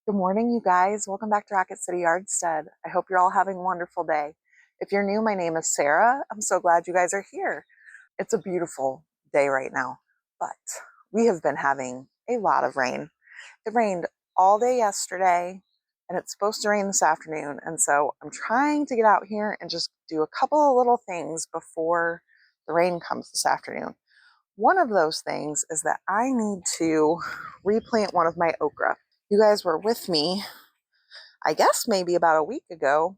Good morning, you guys. Welcome back to Rocket City Yardstead. I hope you're all having a wonderful day. If you're new, my name is Sarah. I'm so glad you guys are here. It's a beautiful day right now, but we have been having a lot of rain. It rained all day yesterday, and it's supposed to rain this afternoon. And so I'm trying to get out here and just do a couple of little things before the rain comes this afternoon. One of those things is that I need to replant one of my okra. You guys were with me, I guess maybe about a week ago,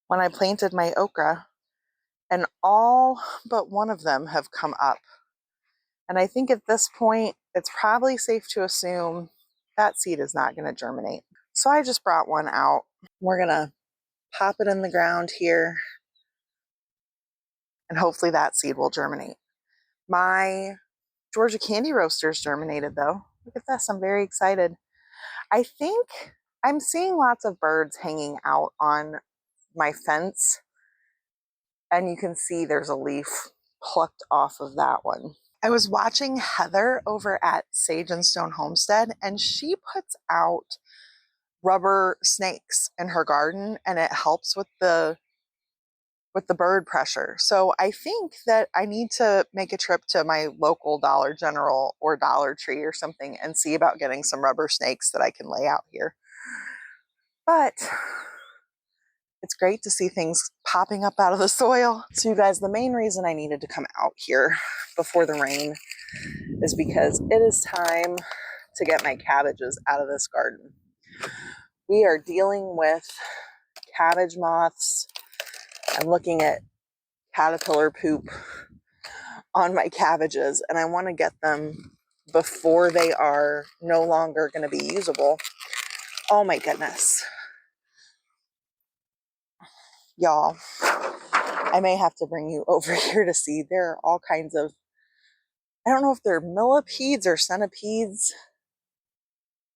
when I planted my okra, and all but one of them have come up. And I think at this point, it's probably safe to assume that seed is not going to germinate. So I just brought one out. We're going to pop it in the ground here, and hopefully that seed will germinate. My Georgia candy roasters germinated though. Look at this, I'm very excited. I think I'm seeing lots of birds hanging out on my fence, and you can see there's a leaf plucked off of that one. I was watching Heather over at Sage and Stone Homestead, and she puts out rubber snakes in her garden, and it helps with the bird pressure. So I think that I need to make a trip to my local Dollar General or Dollar Tree or something and see about getting some rubber snakes that I can lay out here. But it's great to see things popping up out of the soil. So you guys, the main reason I needed to come out here before the rain is because it is time to get my cabbages out of this garden. We are dealing with cabbage moths. I'm looking at caterpillar poop on my cabbages, and I want to get them before they are no longer going to be usable. Oh my goodness. Y'all, I may have to bring you over here to see. There are all kinds of, I don't know if they're millipedes or centipedes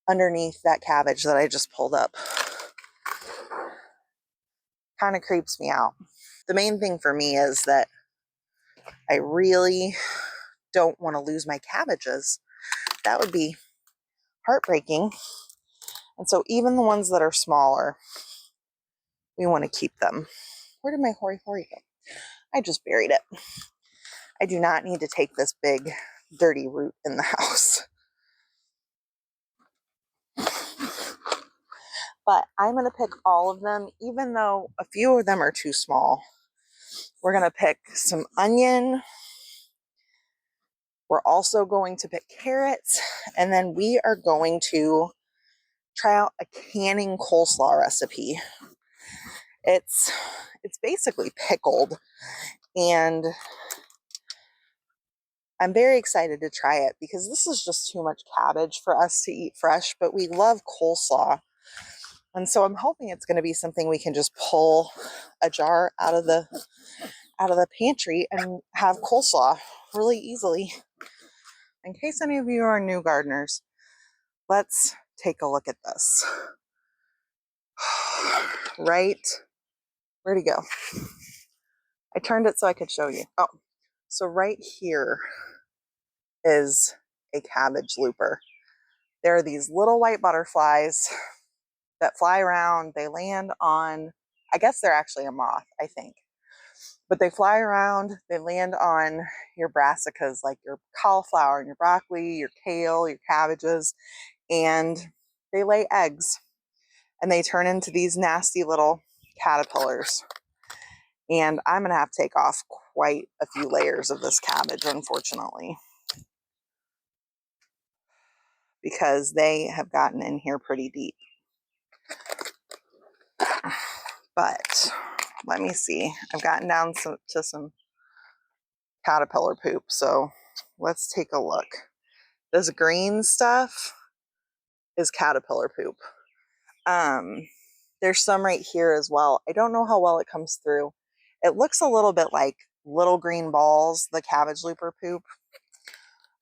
underneath that cabbage that I just pulled up. Kind of creeps me out. The main thing for me is that I really don't want to lose my cabbages. That would be heartbreaking. And so even the ones that are smaller, we want to keep them. Where did my hori hori go? I just buried it. I do not need to take this big dirty root in the house. But I'm going to pick all of them, even though a few of them are too small. We're going to pick some onion. We're also going to pick carrots. And then we are going to try out a canning coleslaw recipe. It's basically pickled, and I'm very excited to try it because this is just too much cabbage for us to eat fresh, but we love coleslaw. And so I'm hoping it's going to be something we can just pull a jar out of the pantry and have coleslaw really easily. In case any of you are new gardeners, let's take a look at this. Right, where'd he go? I turned it so I could show you. Oh, so right here is a cabbage looper. There are these little white butterflies that fly around. They land on, I guess they're actually a moth, I think. But they fly around, they land on your brassicas, like your cauliflower and your broccoli, your kale, your cabbages, and they lay eggs. And they turn into these nasty little caterpillars. And I'm going to have to take off quite a few layers of this cabbage, unfortunately, because they have gotten in here pretty deep. But let me see. I've gotten down to some caterpillar poop, so let's take a look. This green stuff is caterpillar poop. There's some right here as well. I don't know how well it comes through. It looks a little bit like little green balls, the cabbage looper poop.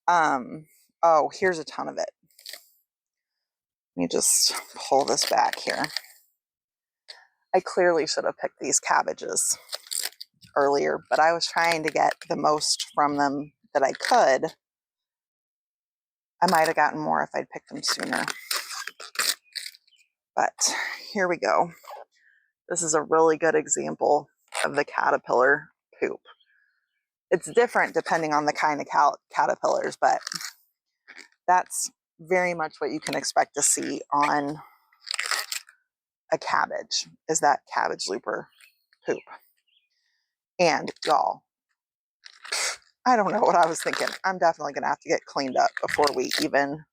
Oh, here's a ton of it. Let me just pull this back here. I clearly should have picked these cabbages earlier, but I was trying to get the most from them that I could. I might have gotten more if I'd picked them sooner. But here we go. This is a really good example of the caterpillar poop. It's different depending on the kind of caterpillars, but that's very much what you can expect to see on a cabbage, is that cabbage looper poop. And y'all, I don't know what I was thinking. I'm definitely gonna have to get cleaned up before we even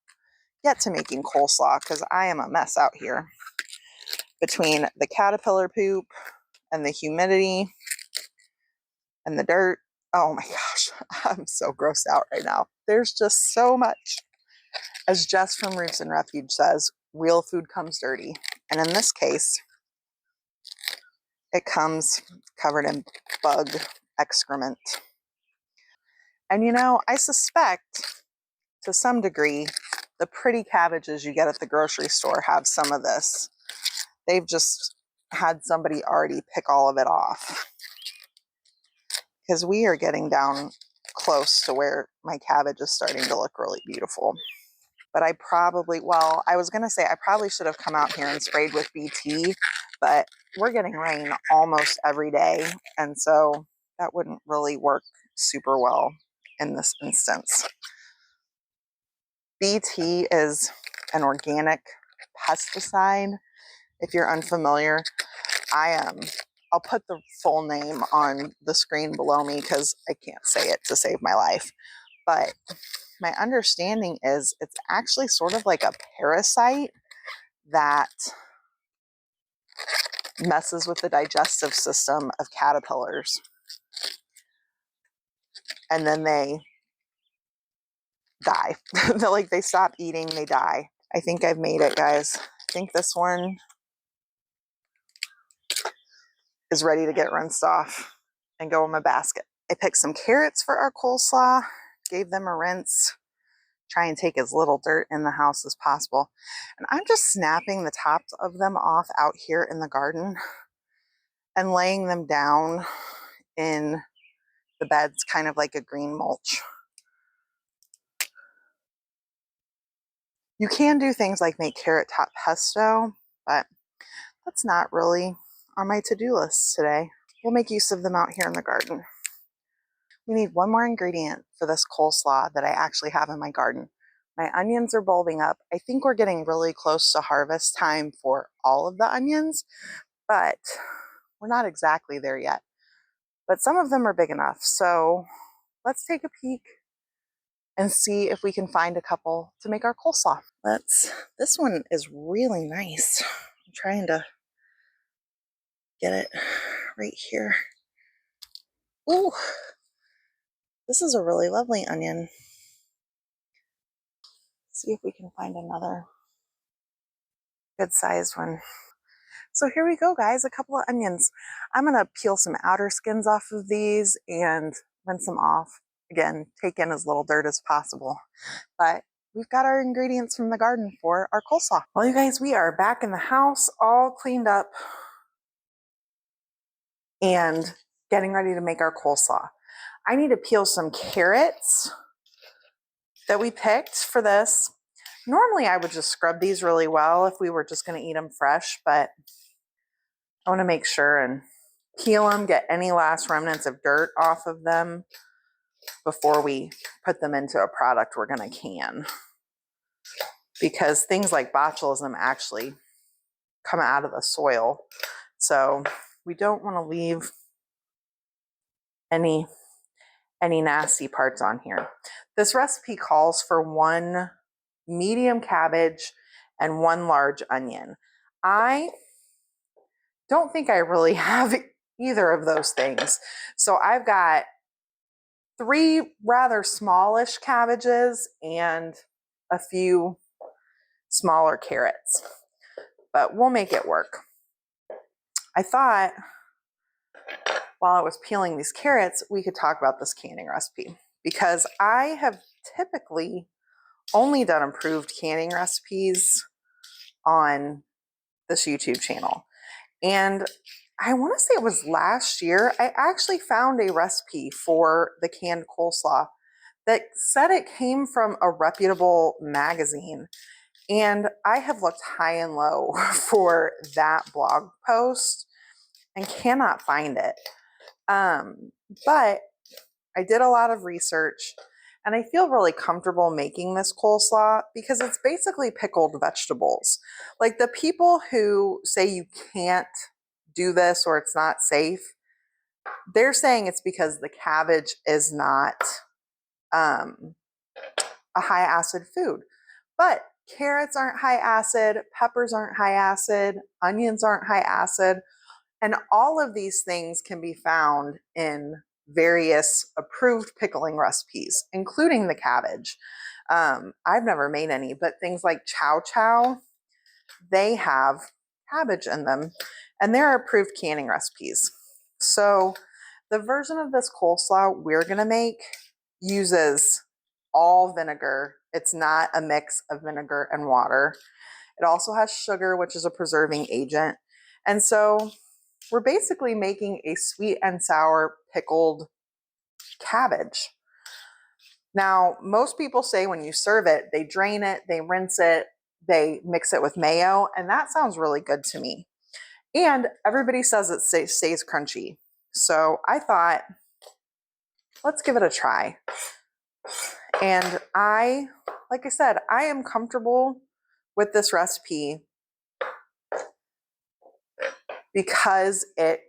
get to making coleslaw, because I am a mess out here. Between the caterpillar poop and the humidity and the dirt, oh my gosh, I'm so grossed out right now. There's just so much. As Jess from Roots and Refuge says, real food comes dirty. And in this case, it comes covered in bug excrement. And you know, I suspect to some degree, the pretty cabbages you get at the grocery store have some of this. They've just had somebody already pick all of it off. Because we are getting down close to where my cabbage is starting to look really beautiful. But I probably, well, I was going to say I probably should have come out here and sprayed with BT, but we're getting rain almost every day. And so that wouldn't really work super well in this instance. BT is an organic pesticide. If you're unfamiliar, I'll put the full name on the screen below me because I can't say it to save my life. But my understanding is it's actually sort of like a parasite that messes with the digestive system of caterpillars. And then they die. They stop eating, they die. I think I've made it, guys. I think this one is ready to get rinsed off and go in my basket. I picked some carrots for our coleslaw, gave them a rinse, try and take as little dirt in the house as possible. And I'm just snapping the tops of them off out here in the garden and laying them down in the beds, kind of like a green mulch. You can do things like make carrot top pesto, but that's not really on my to-do list today. We'll make use of them out here in the garden. We need one more ingredient for this coleslaw that I actually have in my garden. My onions are bulbing up. I think we're getting really close to harvest time for all of the onions, but we're not exactly there yet. But some of them are big enough. So let's take a peek and see if we can find a couple to make our coleslaw. This one is really nice. I'm trying to get it right here. Ooh, this is a really lovely onion. See if we can find another good sized one. So here we go, guys, a couple of onions. I'm gonna peel some outer skins off of these and rinse them off. Again, take in as little dirt as possible. But we've got our ingredients from the garden for our coleslaw. Well, you guys, we are back in the house, all cleaned up and getting ready to make our coleslaw. I need to peel some carrots that we picked for this. Normally I would just scrub these really well if we were just going to eat them fresh, but I want to make sure and peel them, get any last remnants of dirt off of them before we put them into a product we're going to can. Because things like botulism actually come out of the soil. So we don't want to leave any nasty parts on here. This recipe calls for 1 medium cabbage and 1 large onion. I don't think I really have either of those things. So I've got 3 rather smallish cabbages and a few smaller carrots, but we'll make it work. I thought while I was peeling these carrots, we could talk about this canning recipe, because I have typically only done improved canning recipes on this YouTube channel. And I want to say it was last year, I actually found a recipe for the canned coleslaw that said it came from a reputable magazine. And I have looked high and low for that blog post and cannot find it. But I did a lot of research and I feel really comfortable making this coleslaw because it's basically pickled vegetables. Like the people who say you can't do this or it's not safe, they're saying it's because the cabbage is not a high acid food. But carrots aren't high acid, peppers aren't high acid, onions aren't high acid, and all of these things can be found in various approved pickling recipes, including the cabbage. I've never made any, but things like chow chow, they have cabbage in them, and they're approved canning recipes. So the version of this coleslaw we're gonna make uses all vinegar. It's not a mix of vinegar and water. It also has sugar, which is a preserving agent. And so we're basically making a sweet and sour pickled cabbage. Now, most people say when you serve it, they drain it, they rinse it, they mix it with mayo, and that sounds really good to me. And everybody says it stays crunchy. So I thought, let's give it a try. And like I said, I am comfortable with this recipe because it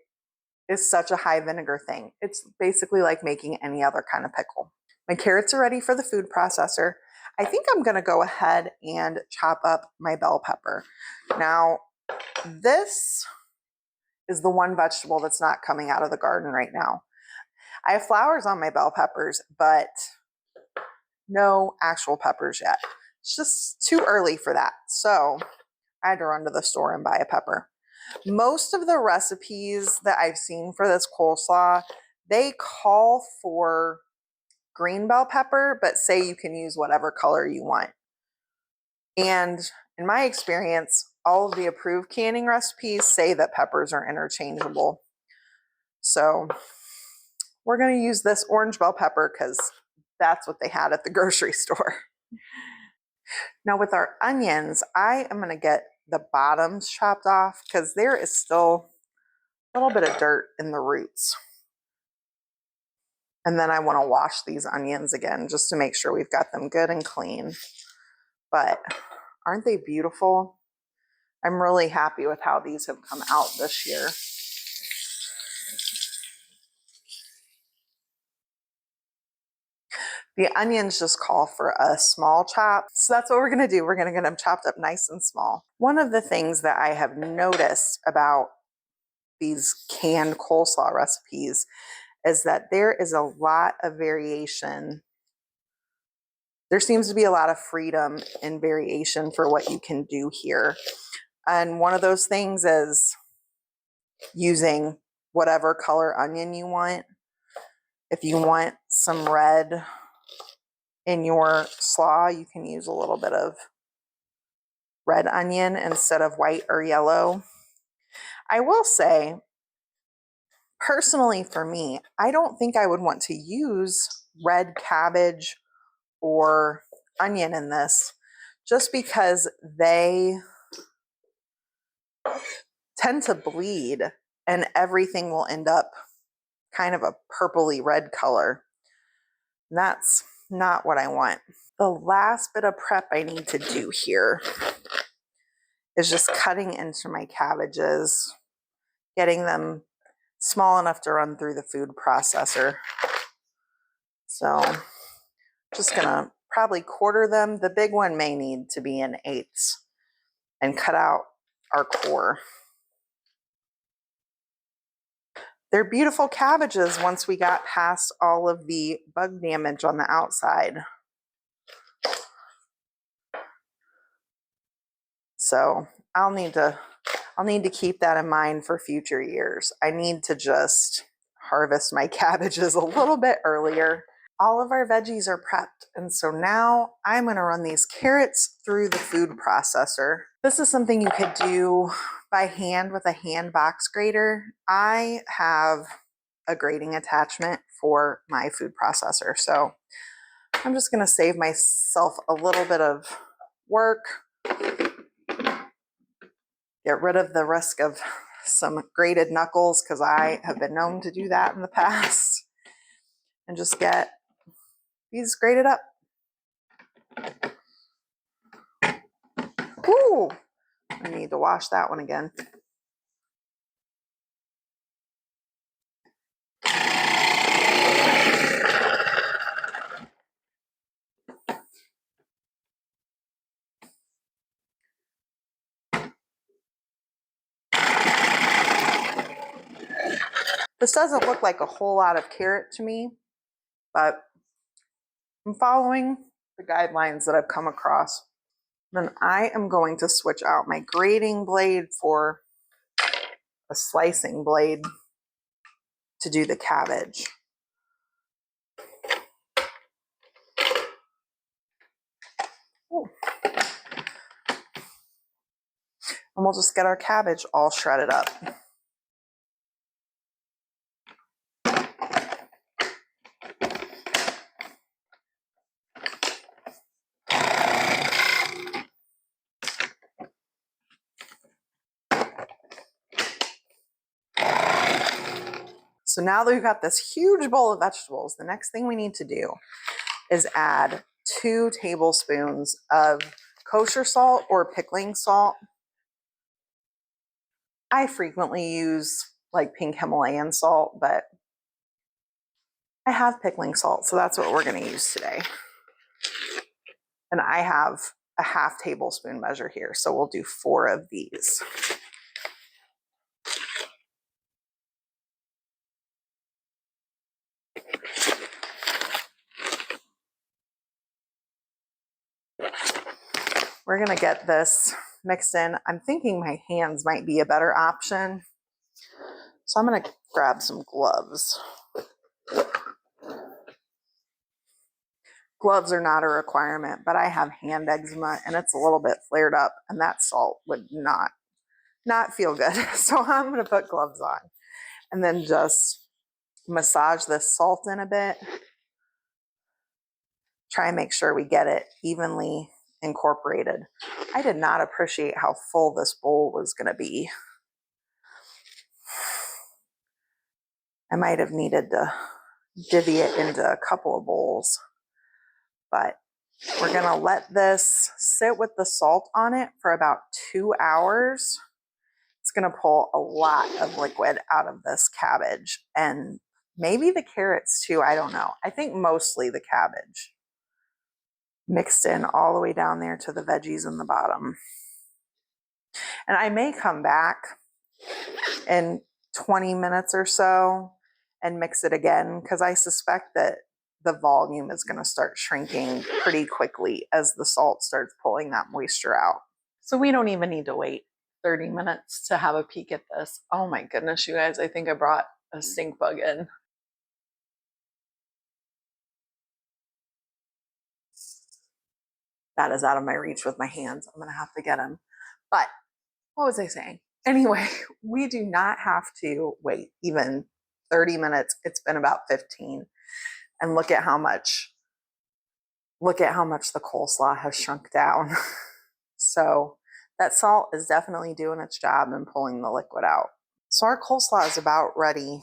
is such a high vinegar thing. It's basically like making any other kind of pickle. My carrots are ready for the food processor. I think I'm gonna go ahead and chop up my bell pepper. Now, this is the one vegetable that's not coming out of the garden right now. I have flowers on my bell peppers, but no actual peppers yet. It's just too early for that. So I had to run to the store and buy a pepper. Most of the recipes that I've seen for this coleslaw, they call for green bell pepper, but say you can use whatever color you want. And in my experience, all of the approved canning recipes say that peppers are interchangeable. So we're going to use this orange bell pepper because that's what they had at the grocery store. Now with our onions, I am going to get the bottoms chopped off because there is still a little bit of dirt in the roots. And then I want to wash these onions again just to make sure we've got them good and clean. But aren't they beautiful? I'm really happy with how these have come out this year. The onions just call for a small chop. So that's what we're gonna do. We're gonna get them chopped up nice and small. One of the things that I have noticed about these canned coleslaw recipes is that there is a lot of variation. There seems to be a lot of freedom and variation for what you can do here. And one of those things is using whatever color onion you want. If you want some red in your slaw, you can use a little bit of red onion instead of white or yellow. I will say, personally for me, I don't think I would want to use red cabbage or onion in this just because they tend to bleed and everything will end up kind of a purpley red color. And that's not what I want. The last bit of prep I need to do here is just cutting into my cabbages, getting them small enough to run through the food processor. So just gonna probably quarter them. The big one may need to be in eighths and cut out our core. They're beautiful cabbages once we got past all of the bug damage on the outside. So I'll need to keep that in mind for future years. I need to just harvest my cabbages a little bit earlier. All of our veggies are prepped, and so now I'm going to run these carrots through the food processor. This is something you could do by hand with a hand box grater. I have a grating attachment for my food processor, so I'm just going to save myself a little bit of work Get rid of the risk of some grated knuckles, because I have been known to do that in the past. And just get these grated up. Ooh, I need to wash that one again. This doesn't look like a whole lot of carrot to me, but I'm following the guidelines that I've come across. Then I am going to switch out my grating blade for a slicing blade to do the cabbage. Ooh. And we'll just get our cabbage all shredded up. So now that we've got this huge bowl of vegetables, the next thing we need to do is add 2 tablespoons of kosher salt or pickling salt. I frequently use like pink Himalayan salt, but I have pickling salt, so that's what we're going to use today. And I have a 1/2 tablespoon measure here, so we'll do 4 of these. We're going to get this mixed in. I'm thinking my hands might be a better option, so I'm going to grab some gloves. Gloves are not a requirement, but I have hand eczema and it's a little bit flared up, and that salt would not feel good. So I'm going to put gloves on and then just massage this salt in a bit. Try and make sure we get it evenly incorporated. I did not appreciate how full this bowl was going to be. I might have needed to divvy it into a couple of bowls, but we're going to let this sit with the salt on it for about 2 hours. It's going to pull a lot of liquid out of this cabbage, and maybe the carrots too. I don't know. I think mostly the cabbage, mixed in all the way down there to the veggies in the bottom. And I may come back in 20 minutes or so and mix it again, because I suspect that the volume is going to start shrinking pretty quickly as the salt starts pulling that moisture out. So we don't even need to wait 30 minutes to have a peek at this. Oh my goodness, you guys, I think I brought a stink bug in. That is out of my reach with my hands. I'm going to have to get him. But what was I saying? Anyway, we do not have to wait even 30 minutes. It's been about 15. And look at how much the coleslaw has shrunk down. So that salt is definitely doing its job in pulling the liquid out. So our coleslaw is about ready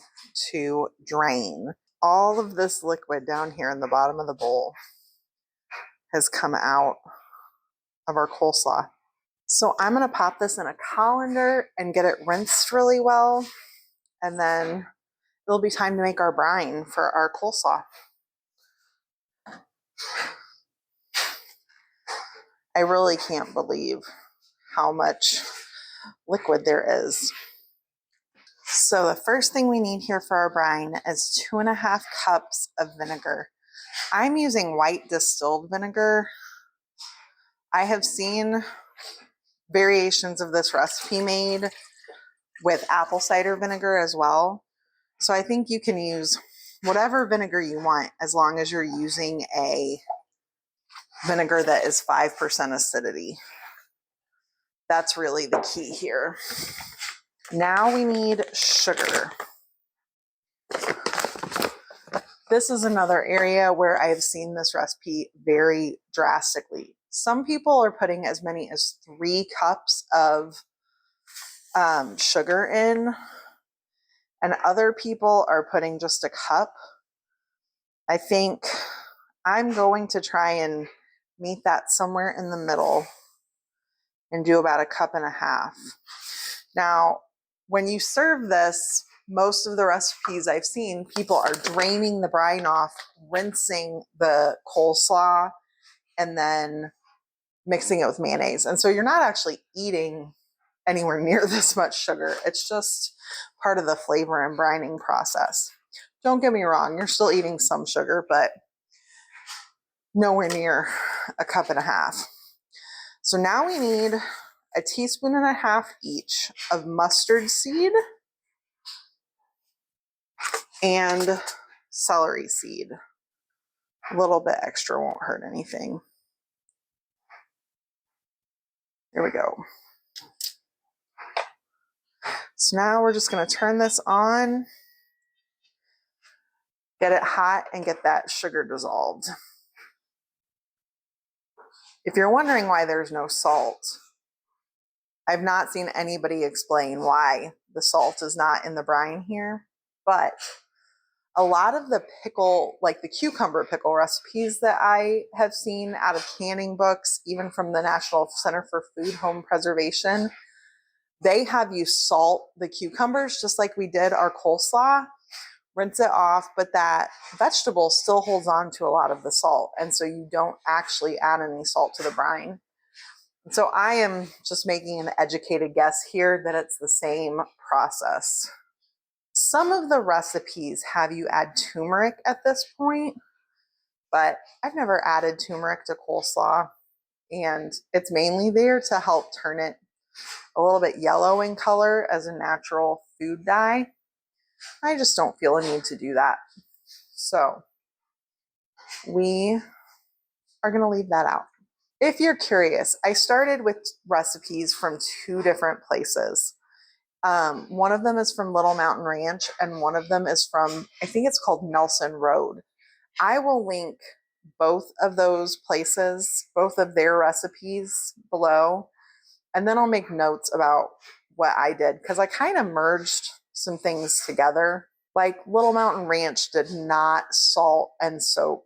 to drain. All of this liquid down here in the bottom of the bowl has come out of our coleslaw. So I'm going to pop this in a colander and get it rinsed really well. And then it'll be time to make our brine for our coleslaw. I really can't believe how much liquid there is. So the first thing we need here for our brine is 2.5 cups of vinegar. I'm using white distilled vinegar. I have seen variations of this recipe made with apple cider vinegar as well. So I think you can use whatever vinegar you want, as long as you're using a vinegar that is 5% acidity. That's really the key here. Now we need sugar. This is another area where I've seen this recipe vary drastically. Some people are putting as many as 3 cups of sugar in, and other people are putting just a cup. I think I'm going to try and meet that somewhere in the middle and do about 1.5 cups. Now, when you serve this, most of the recipes I've seen, people are draining the brine off, rinsing the coleslaw, and then mixing it with mayonnaise. And so you're not actually eating anywhere near this much sugar. It's just part of the flavor and brining process. Don't get me wrong, you're still eating some sugar, but nowhere near 1.5 cups. So now we need 1.5 teaspoons each of mustard seed and celery seed. A little bit extra won't hurt anything. There we go. So now we're just going to turn this on, get it hot, and get that sugar dissolved. If you're wondering why there's no salt, I've not seen anybody explain why the salt is not in the brine here, but a lot of the pickle, like the cucumber pickle recipes that I have seen out of canning books, even from the National Center for Food Home Preservation, they have you salt the cucumbers just like we did our coleslaw, rinse it off, but that vegetable still holds on to a lot of the salt. And so you don't actually add any salt to the brine. And so I am just making an educated guess here that it's the same process. Some of the recipes have you add turmeric at this point, but I've never added turmeric to coleslaw, and it's mainly there to help turn it a little bit yellow in color as a natural food dye. I just don't feel a need to do that. So we are going to leave that out. If you're curious, I started with recipes from 2 different places. One of them is from Little Mountain Ranch, and one of them is from, I think it's called Nelson Road. I will link both of those places, both of their recipes below, and then I'll make notes about what I did, because I kind of merged some things together. Like Little Mountain Ranch did not salt and soak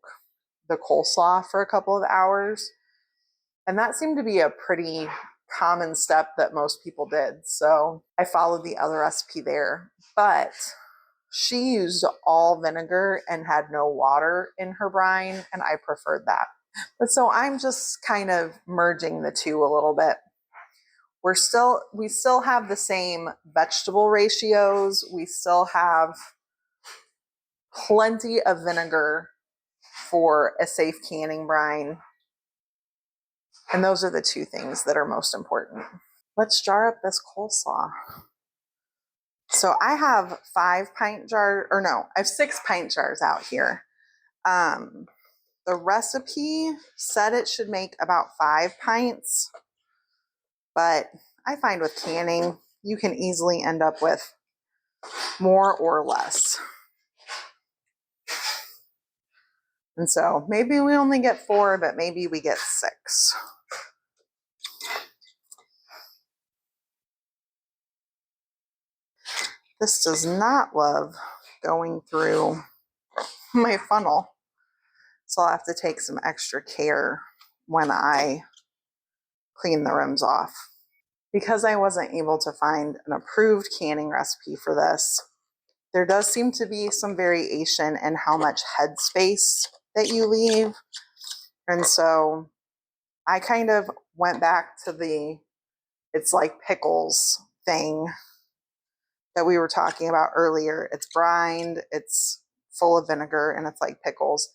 the coleslaw for a couple of hours, and that seemed to be a pretty common step that most people did. So I followed the other recipe there, but she used all vinegar and had no water in her brine, and I preferred that. But so I'm just kind of merging the two a little bit. We still have the same vegetable ratios. We still have plenty of vinegar for a safe canning brine. And those are the 2 things that are most important. Let's jar up this coleslaw. So I have 5 pint jars, or no, I have 6 pint jars out here. The recipe said it should make about 5 pints, but I find with canning, you can easily end up with more or less. And so maybe we only get 4, but maybe we get 6. This does not love going through my funnel, so I'll have to take some extra care when I clean the rims off. Because I wasn't able to find an approved canning recipe for this, there does seem to be some variation in how much head space that you leave. And so I kind of went back to the it's like pickles thing that we were talking about earlier. It's brined, it's full of vinegar, and it's like pickles.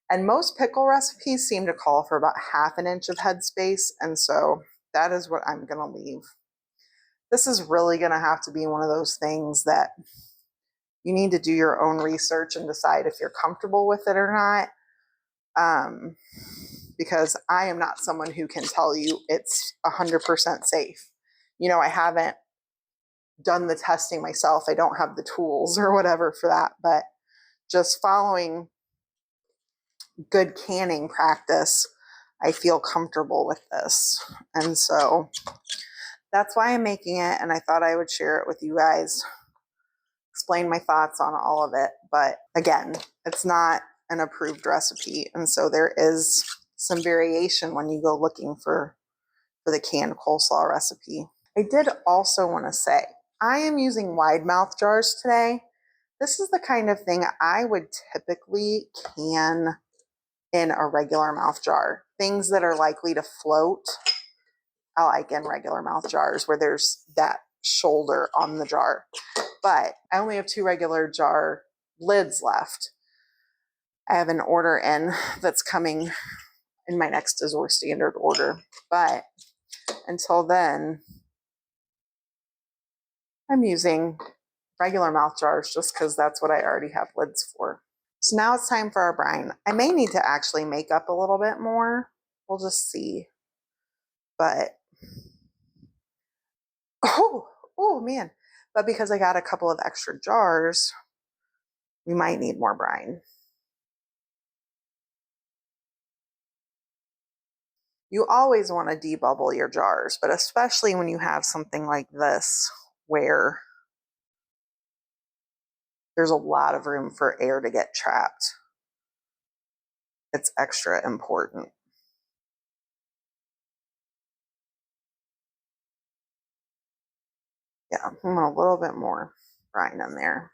And most pickle recipes seem to call for about 1/2 inch of headspace, and so that is what I'm going to leave. This is really going to have to be one of those things that you need to do your own research and decide if you're comfortable with it or not. Because I am not someone who can tell you it's 100% safe. You know, I haven't done the testing myself. I don't have the tools or whatever for that, but just following good canning practice, I feel comfortable with this. And so that's why I'm making it. And I thought I would share it with you guys, explain my thoughts on all of it. But again, it's not an approved recipe. And so there is some variation when you go looking for the canned coleslaw recipe. I did also want to say, I am using wide mouth jars today. This is the kind of thing I would typically can in a regular mouth jar. Things that are likely to float, I like in regular mouth jars where there's that shoulder on the jar. But I only have 2 regular jar lids left. I have an order in that's coming in my next Azure standard order. But until then, I'm using regular mouth jars just because that's what I already have lids for. So now it's time for our brine. I may need to actually make up a little bit more. We'll just see. But, oh man. But because I got a couple of extra jars, we might need more brine. You always want to debubble your jars, but especially when you have something like this where there's a lot of room for air to get trapped. It's extra important. Yeah, I want a little bit more brine in there.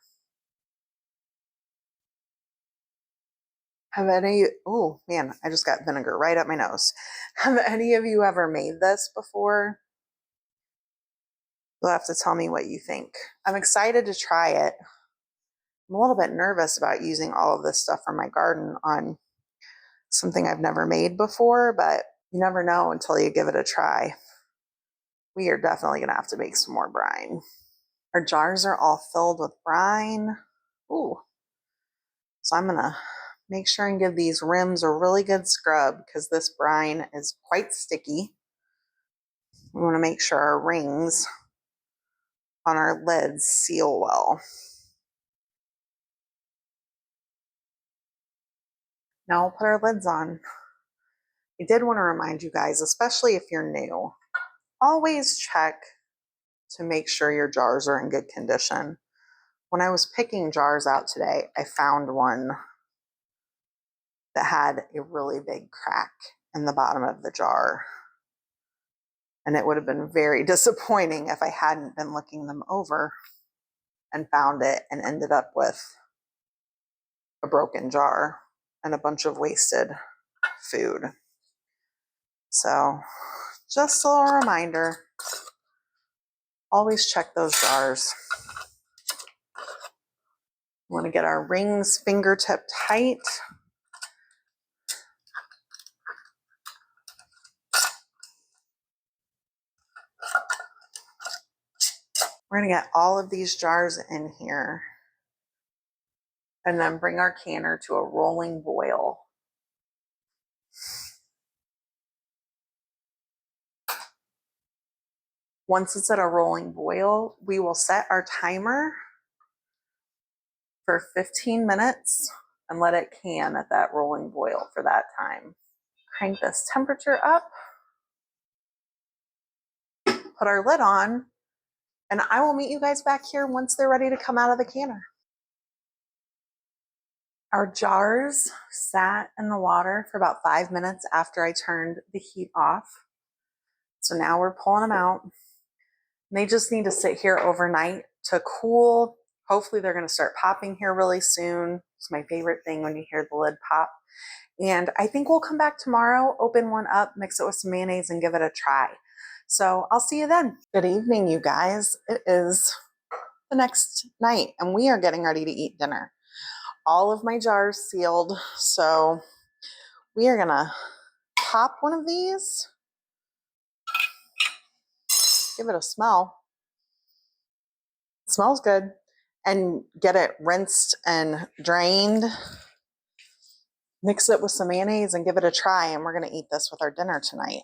Have any, oh man, I just got vinegar right up my nose. Have any of you ever made this before? You'll have to tell me what you think. I'm excited to try it. I'm a little bit nervous about using all of this stuff from my garden on something I've never made before, but you never know until you give it a try. We are definitely gonna have to make some more brine. Our jars are all filled with brine. Ooh. So I'm gonna make sure and give these rims a really good scrub because this brine is quite sticky. We want to make sure our rings on our lids seal well. Now we'll put our lids on. I did want to remind you guys, especially if you're new, always check to make sure your jars are in good condition. When I was picking jars out today, I found one that had a really big crack in the bottom of the jar. And it would have been very disappointing if I hadn't been looking them over and found it and ended up with a broken jar and a bunch of wasted food. So just a little reminder, always check those jars. We want to get our rings fingertip tight. We're going to get all of these jars in here and then bring our canner to a rolling boil. Once it's at a rolling boil, we will set our timer for 15 minutes and let it can at that rolling boil for that time. Crank this temperature up, put our lid on, and I will meet you guys back here once they're ready to come out of the canner. Our jars sat in the water for about 5 minutes after I turned the heat off. So now we're pulling them out. They just need to sit here overnight to cool. Hopefully they're going to start popping here really soon. It's my favorite thing when you hear the lid pop. And I think we'll come back tomorrow, open one up, mix it with some mayonnaise and give it a try. So I'll see you then. Good evening, you guys. It is the next night and we are getting ready to eat dinner. All of my jars sealed. So we are going to pop one of these, give it a smell. It smells good. And get it rinsed and drained. Mix it with some mayonnaise and give it a try. And we're going to eat this with our dinner tonight.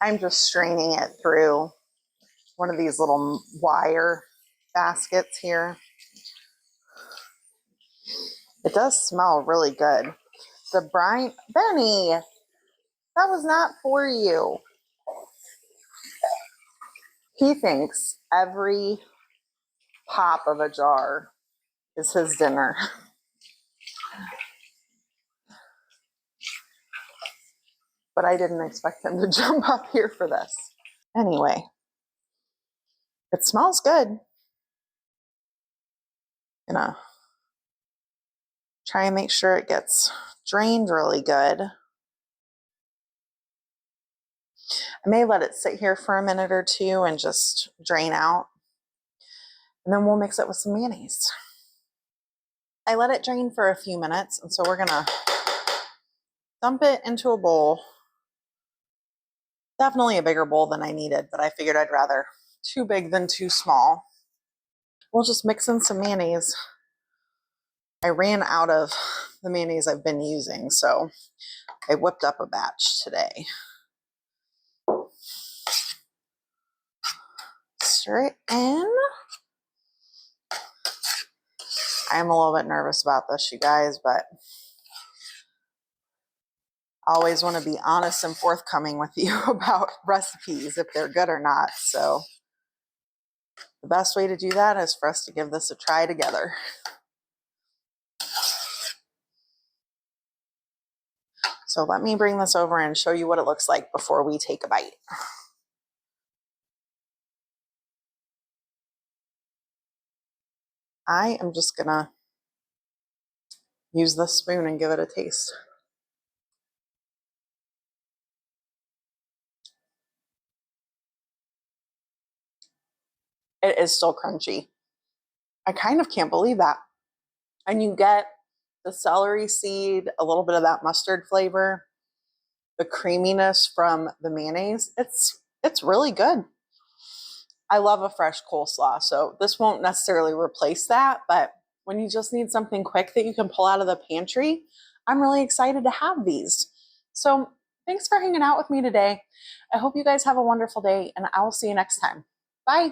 I'm just straining it through one of these little wire baskets here. It does smell really good. The brine, Benny, that was not for you. He thinks every pop of a jar is his dinner. But I didn't expect him to jump up here for this. Anyway, it smells good. Gonna try and make sure it gets drained really good. I may let it sit here for a minute or two and just drain out. And then we'll mix it with some mayonnaise. I let it drain for a few minutes, and so we're gonna dump it into a bowl. Definitely a bigger bowl than I needed, but I figured I'd rather too big than too small. We'll just mix in some mayonnaise. I ran out of the mayonnaise I've been using, so I whipped up a batch today. Stir it in. I'm a little bit nervous about this, you guys, but I always want to be honest and forthcoming with you about recipes, if they're good or not. So the best way to do that is for us to give this a try together. So let me bring this over and show you what it looks like before we take a bite. I am just gonna use this spoon and give it a taste. It is still crunchy. I kind of can't believe that. And you get the celery seed, a little bit of that mustard flavor, the creaminess from the mayonnaise. It's really good. I love a fresh coleslaw, so this won't necessarily replace that, but when you just need something quick that you can pull out of the pantry, I'm really excited to have these. So thanks for hanging out with me today. I hope you guys have a wonderful day, and I will see you next time. Bye.